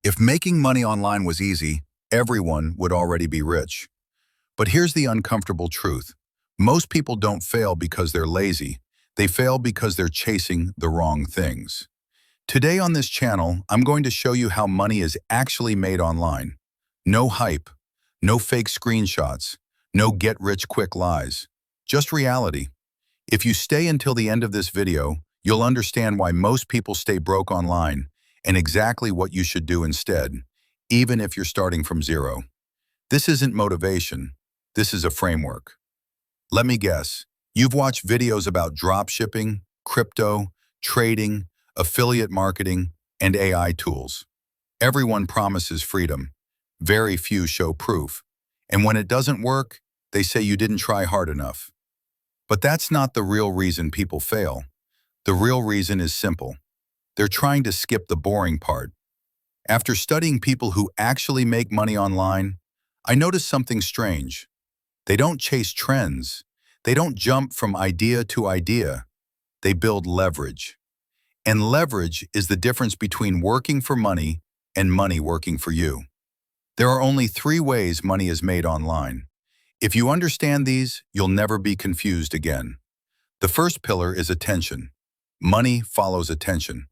If making money online was easy, everyone would already be rich. But here's the uncomfortable truth. Most people don't fail because they're lazy. They fail because they're chasing the wrong things. Today on this channel, I'm going to show you how money is actually made online. No hype, no fake screenshots, no get-rich-quick lies. Just reality. If you stay until the end of this video, you'll understand why most people stay broke online and exactly what you should do instead, even if you're starting from zero. This isn't motivation. This is a framework. Let me guess. You've watched videos about dropshipping, crypto, trading, affiliate marketing, and AI tools. Everyone promises freedom. Very few show proof. And when it doesn't work, they say you didn't try hard enough. But that's not the real reason people fail. The real reason is simple. They're trying to skip the boring part. After studying people who actually make money online, I noticed something strange. They don't chase trends. They don't jump from idea to idea. They build leverage. And leverage is the difference between working for money and money working for you. There are only 3 ways money is made online. If you understand these, you'll never be confused again. The first pillar is attention. Money follows attention.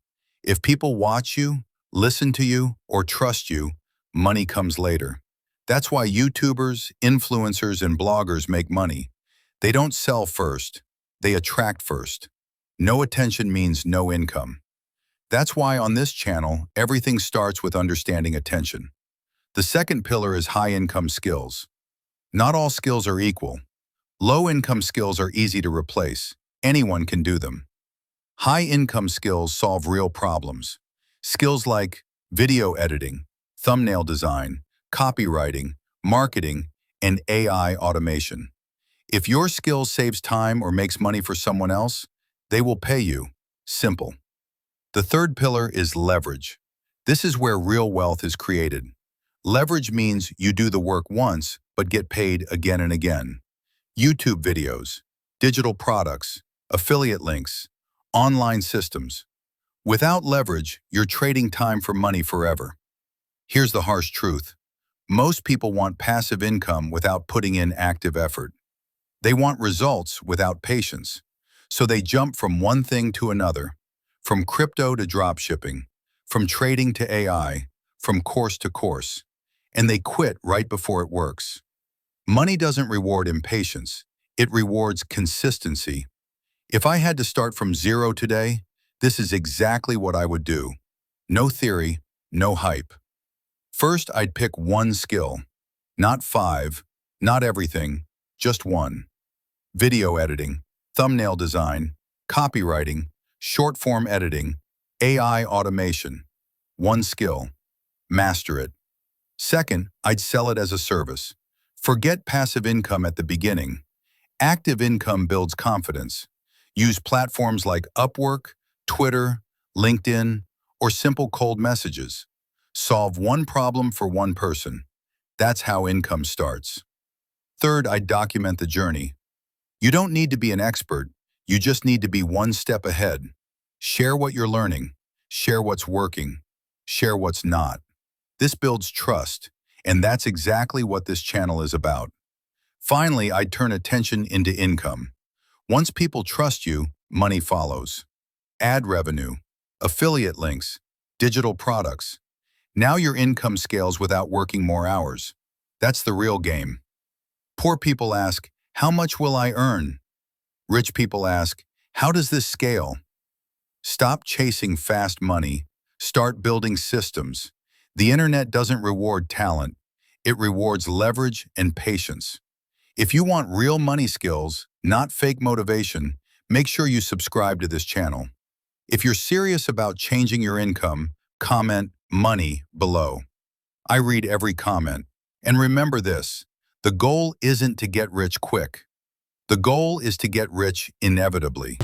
If people watch you, listen to you, or trust you, money comes later. That's why YouTubers, influencers, and bloggers make money. They don't sell first. They attract first. No attention means no income. That's why on this channel, everything starts with understanding attention. The second pillar is high-income skills. Not all skills are equal. Low-income skills are easy to replace. Anyone can do them. High-income skills solve real problems. Skills like video editing, thumbnail design, copywriting, marketing, and AI automation. If your skill saves time or makes money for someone else, they will pay you. Simple. The third pillar is leverage. This is where real wealth is created. Leverage means you do the work once, but get paid again and again. YouTube videos, digital products, affiliate links, online systems. Without leverage, you're trading time for money forever. Here's the harsh truth. Most people want passive income without putting in active effort. They want results without patience. So they jump from one thing to another, from crypto to dropshipping, from trading to AI, from course to course, and they quit right before it works. Money doesn't reward impatience. It rewards consistency. If I had to start from zero today, this is exactly what I would do. No theory, no hype. First, I'd pick one skill. Not 5, not everything, just one. Video editing, thumbnail design, copywriting, short-form editing, AI automation. One skill. Master it. Second, I'd sell it as a service. Forget passive income at the beginning. Active income builds confidence. Use platforms like Upwork, Twitter, LinkedIn, or simple cold messages. Solve one problem for one person. That's how income starts. Third, I document the journey. You don't need to be an expert. You just need to be one step ahead. Share what you're learning. Share what's working. Share what's not. This builds trust, and that's exactly what this channel is about. Finally, I'd turn attention into income. Once people trust you, money follows. Ad revenue, affiliate links, digital products. Now your income scales without working more hours. That's the real game. Poor people ask, how much will I earn? Rich people ask, how does this scale? Stop chasing fast money. Start building systems. The internet doesn't reward talent. It rewards leverage and patience. If you want real money skills, not fake motivation, make sure you subscribe to this channel. If you're serious about changing your income, comment money below. I read every comment. And remember this, the goal isn't to get rich quick. The goal is to get rich inevitably.